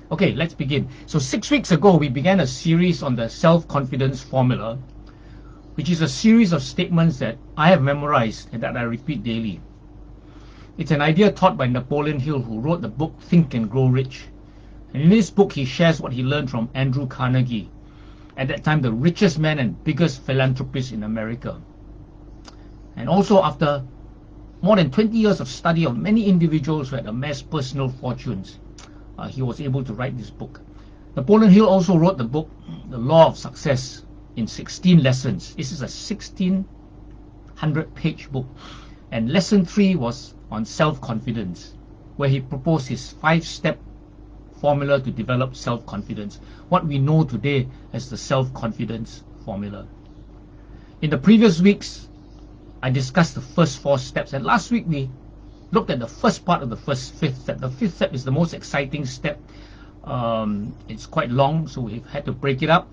Okay, let's begin. So 6 weeks ago, we began a series on the self-confidence formula, which is a series of statements that I have memorized and that I repeat daily. It's an idea taught by Napoleon Hill, who wrote the book Think and Grow Rich. And in this book, he shares what he learned from Andrew Carnegie, at that time the richest man and biggest philanthropist in America. And also, after more than 20 years of study of many individuals who had amassed personal fortunes, he was able to write this book. Napoleon Hill also wrote the book The Law of Success in 16 lessons. This is a 1,600-page book. And lesson 3 was on self-confidence, where he proposed his 5-step formula to develop self-confidence, what we know today as the self-confidence formula. In the previous weeks, I discussed the first 4 steps, and last week we looked at the first part of the fifth step. The 5th step is the most exciting step. It's quite long, so we've had to break it up.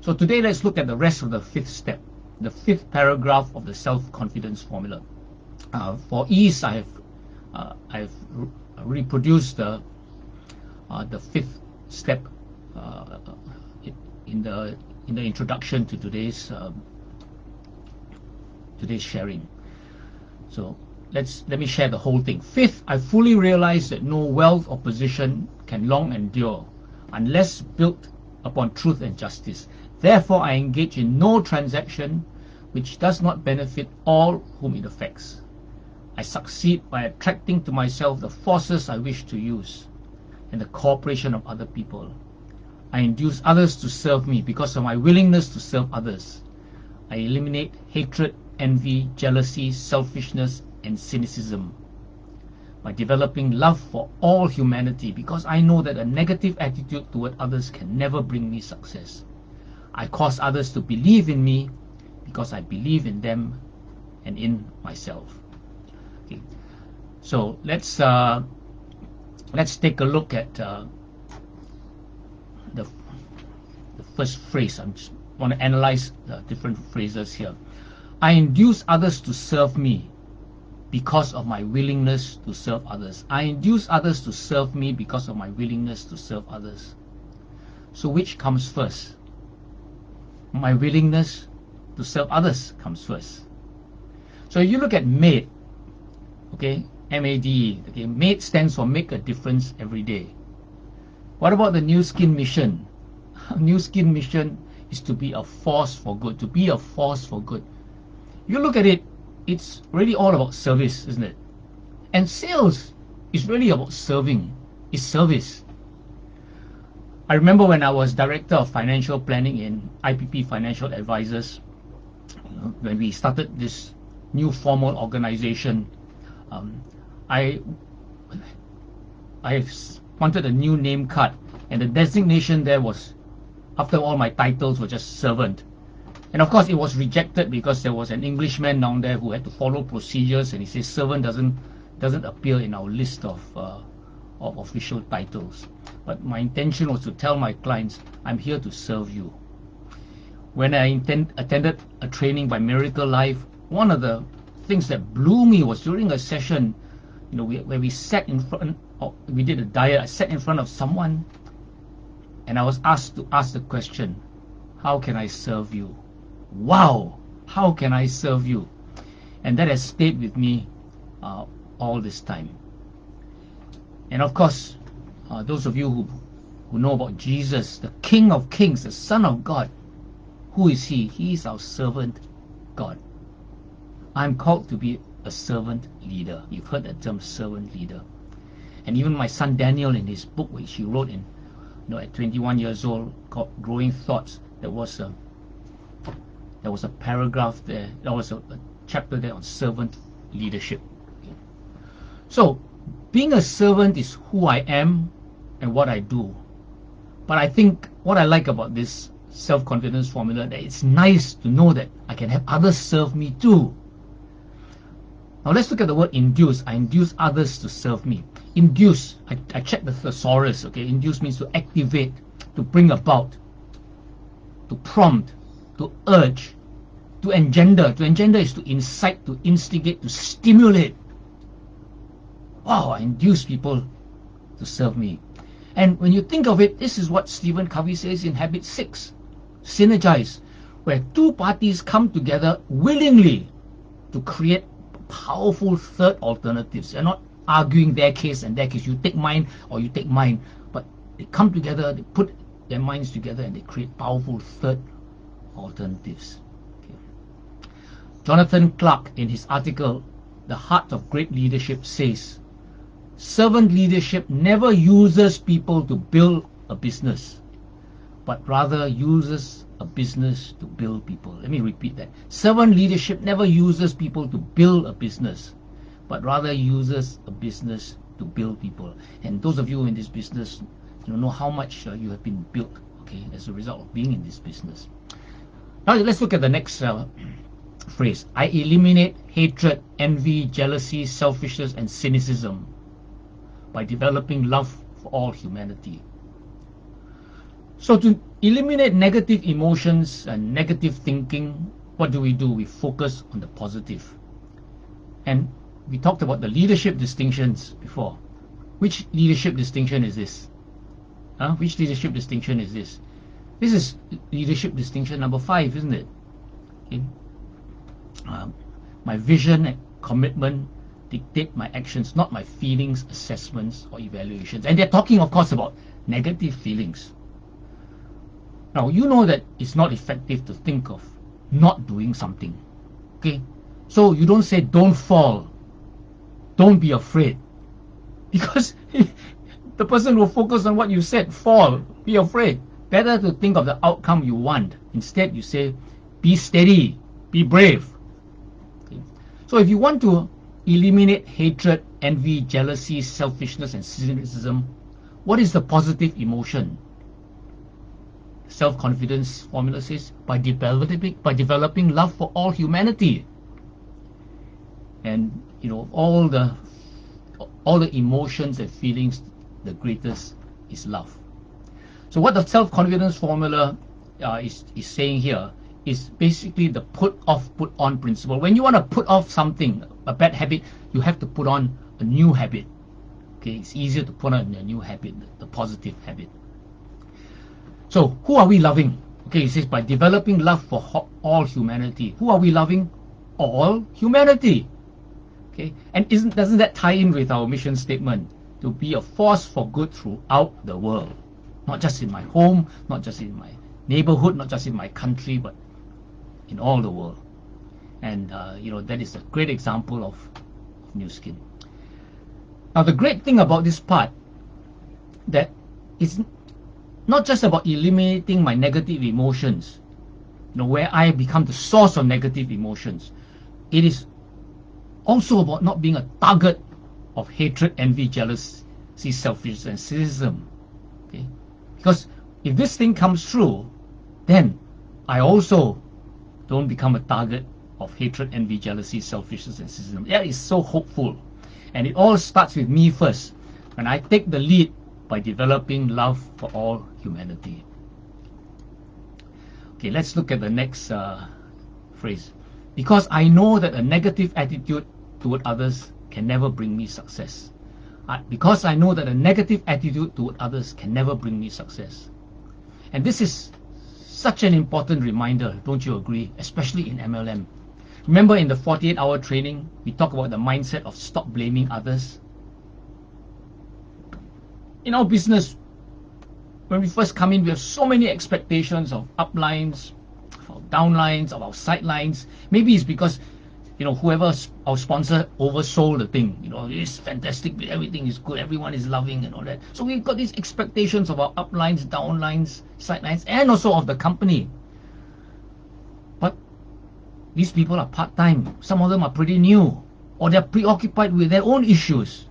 So today let's look at the rest of the 5th step, the 5th paragraph of the self-confidence formula. For ease, I've reproduced the 5th step in the introduction to today's sharing. So let me share the whole thing. 5th, I fully realize that no wealth or position can long endure unless built upon truth and justice. Therefore, I engage in no transaction which does not benefit all whom it affects. I succeed by attracting to myself the forces I wish to use and the cooperation of other people. I induce others to serve me because of my willingness to serve others. I eliminate hatred, envy, jealousy, selfishness, and cynicism by developing love for all humanity, because I know that a negative attitude toward others can never bring me success. I cause others to believe in me because I believe in them and in myself. Okay. So let's take a look at the first phrase. I just want to analyze the different phrases here. I induce others to serve me because of my willingness to serve others. I induce others to serve me because of my willingness to serve others. So which comes first? My willingness to serve others comes first. So if you look at MADE, okay, M-A-D-E, okay, MADE stands for Make a Difference Every Day. What about the New Skin Mission? New Skin Mission is to be a force for good, to be a force for good. You look at it, it's really all about service, isn't it? And sales is really about serving. It's service. I remember when I was Director of Financial Planning in IPP Financial Advisors, when we started this new formal organization, I wanted a new name card, and the designation there was, after all my titles were just servant. And of course it was rejected because there was an Englishman down there who had to follow procedures, and he says servant doesn't appear in our list of official titles. But my intention was to tell my clients, I'm here to serve you. When I attended a training by Miracle Life, one of the things that blew me was during a session, where we sat in front, we did a diet, I sat in front of someone, and I was asked to ask the question, how can I serve you? Wow, how can I serve you? And that has stayed with me all this time. And of course, those of you who know about Jesus, the King of Kings, the Son of God, who is He? He is our servant God. I'm called to be a servant leader. You've heard that term, servant leader. And even my son Daniel, in his book, which he wrote in, at 21 years old, called Growing Thoughts, there was a paragraph there, there was a chapter there on servant leadership. Okay. So, being a servant is who I am and what I do. But I think what I like about this self-confidence formula, that it's nice to know that I can have others serve me too. Now let's look at the word induce. I induce others to serve me. Induce, I checked the thesaurus, okay? Induce means to activate, to bring about, to prompt, to urge, to engender. To engender is to incite, to instigate, to stimulate. Wow, I induce people to serve me. And when you think of it, this is what Stephen Covey says in Habit 6, synergize, where two parties come together willingly to create powerful third alternatives. They're not arguing their case and their case. You take mine or you take mine. But they come together, they put their minds together, and they create powerful third alternatives. Okay. Jonathan Clark, in his article, The Heart of Great Leadership, says, servant leadership never uses people to build a business, but rather uses a business to build people. Let me repeat that. Servant leadership never uses people to build a business, but rather uses a business to build people. And those of you in this business, you know how much you have been built, okay, as a result of being in this business. Now let's look at the next phrase. I eliminate hatred, envy, jealousy, selfishness, and cynicism by developing love for all humanity. So to eliminate negative emotions and negative thinking, what do? We focus on the positive. And we talked about the leadership distinctions before. Which leadership distinction is this? Which leadership distinction is this? This is leadership distinction number 5, isn't it? Okay. My vision and commitment dictate my actions, not my feelings, assessments, or evaluations. And they're talking, of course, about negative feelings. Now, you know that it's not effective to think of not doing something. Okay? So you don't say, don't fall. Don't be afraid. Because the person will focus on what you said. Fall. Be afraid. Better to think of the outcome you want. Instead, you say, be steady. Be brave. Okay? So if you want to eliminate hatred, envy, jealousy, selfishness, and cynicism, what is the positive emotion? Self-confidence formula says by developing love for all humanity. And you know, all the emotions and feelings, the greatest is love. So what the self-confidence formula is saying here is basically the put off, put on principle. When you want to put off something, a bad habit, you have to put on a new habit. Okay, it's easier to put on a new habit, the positive habit. So who are we loving? Okay, it says by developing love for all humanity. Who are we loving? All humanity. Okay, and doesn't that tie in with our mission statement to be a force for good throughout the world, not just in my home, not just in my neighborhood, not just in my country, but in all the world. And you know, that is a great example of New Skin. Now the great thing about this part, that it's not just about eliminating my negative emotions, you know, where I become the source of negative emotions. It is also about not being a target of hatred, envy, jealousy, selfishness, and cynicism. Okay? Because if this thing comes true, then I also don't become a target of hatred, envy, jealousy, selfishness, and cynicism. That is so hopeful. And it all starts with me first, when I take the lead by developing love for all humanity. Okay, let's look at the next phrase. Because I know that a negative attitude toward others can never bring me success. Because I know that a negative attitude toward others can never bring me success. And this is such an important reminder, don't you agree? Especially in MLM. Remember in the 48-hour training, we talk about the mindset of stop blaming others. In our business, when we first come in, we have so many expectations of uplines, of our downlines, of our sidelines. Maybe it's because, you know, whoever our sponsor oversold the thing. You know, it's fantastic, everything is good, everyone is loving and all that. So we've got these expectations of our uplines, downlines, sidelines, and also of the company. But these people are part-time. Some of them are pretty new, or they're preoccupied with their own issues.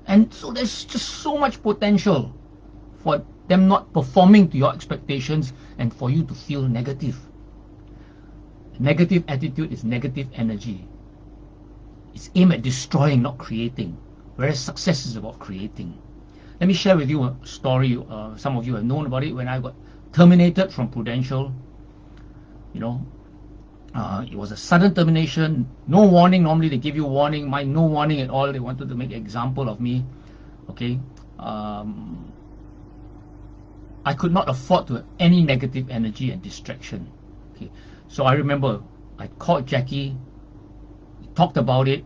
And so there's just so much potential for them not performing to your expectations and for you to feel negative. Negative attitude is negative energy. It's aimed at destroying, not creating. Whereas success is about creating. Let me share with you a story. Some of you have known about it. When I got terminated from Prudential, you know, it was a sudden termination, no warning. Normally they give you warning. Mine, no warning at all. They wanted to make an example of me. Okay, I could not afford to have any negative energy and distraction. Okay, so I remember I called Jackie, we talked about it,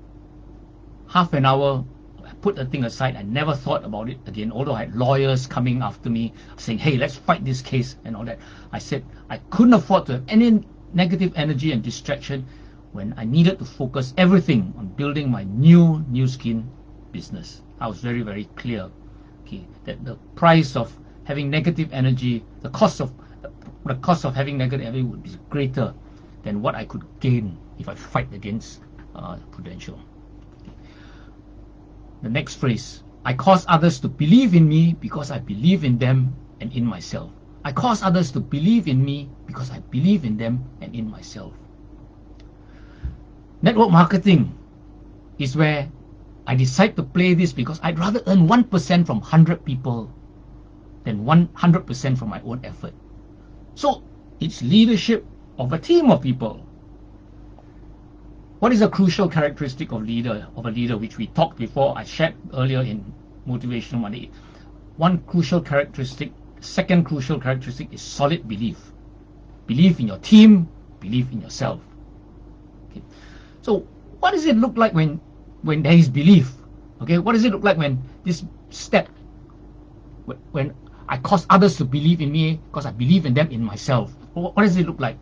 half an hour, I put the thing aside, I never thought about it again, although I had lawyers coming after me saying, hey, let's fight this case and all that. I said I couldn't afford to have any negative energy and distraction when I needed to focus everything on building my new skin business. I was very, very clear, okay, that the price of having negative energy, the cost of having negative energy would be greater than what I could gain if I fight against Prudential. The next phrase, I cause others to believe in me because I believe in them and in myself. I cause others to believe in me because I believe in them and in myself. Network marketing is where I decide to play this because I'd rather earn 1% from 100 people than 100% from my own effort. So it's leadership of a team of people. What is a crucial characteristic of a leader, which we talked before, I shared earlier in Motivational Monday. One crucial characteristic, second crucial characteristic is solid belief. Believe in your team, believe in yourself. Okay. So what does it look like when there is belief? Okay, what does it look like when this step, when I cause others to believe in me because I believe in them in myself? What does it look like?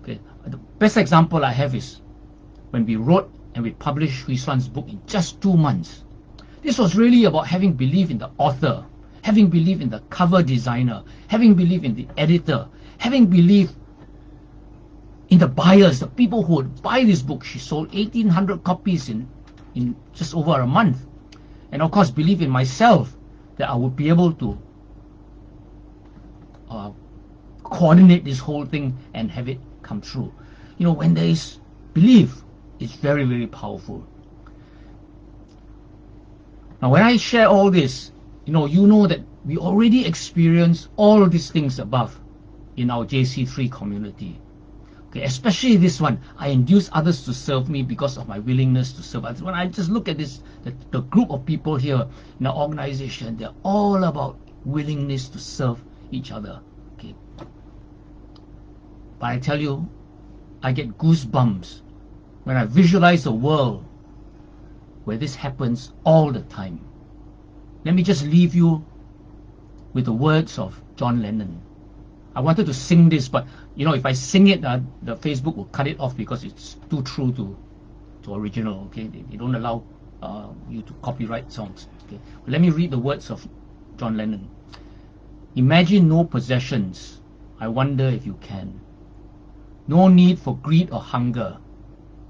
Okay, the best example I have is when we wrote and we published Hui Xuan's book in just 2 months. This was really about having belief in the author, having belief in the cover designer, having belief in the editor, having belief in the buyers, the people who would buy this book. She sold 1,800 copies in just over a month. And of course, believe in myself that I would be able to coordinate this whole thing and have it come true. You know, when there is belief, it's very, very powerful. Now, when I share all this, you know that we already experience all of these things above in our JC3 community. Okay, especially this one, I induce others to serve me because of my willingness to serve others. When I just look at this, the group of people here in our organization, they're all about willingness to serve each other. Okay, but I tell you, I get goosebumps when I visualize a world where this happens all the time. Let me just leave you with the words of John Lennon. I wanted to sing this, but if I sing it, the Facebook will cut it off because it's too true to original. Okay, they don't allow you to copyright songs. Okay, but let me read the words of John Lennon. Imagine no possessions. I wonder if you can. No need for greed or hunger.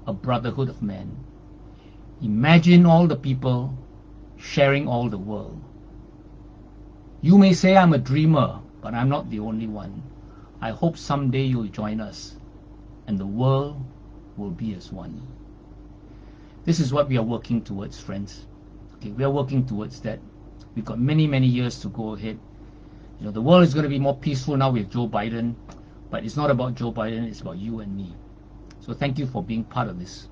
A brotherhood of men. Imagine all the people sharing all the world. You may say I'm a dreamer, but I'm not the only one. I hope someday you'll join us and the world will be as one. This is what we are working towards, friends. Okay, we are working towards that. We've got many, many years to go ahead. The world is going to be more peaceful now with Joe Biden, but it's not about Joe Biden, it's about you and me. So thank you for being part of this.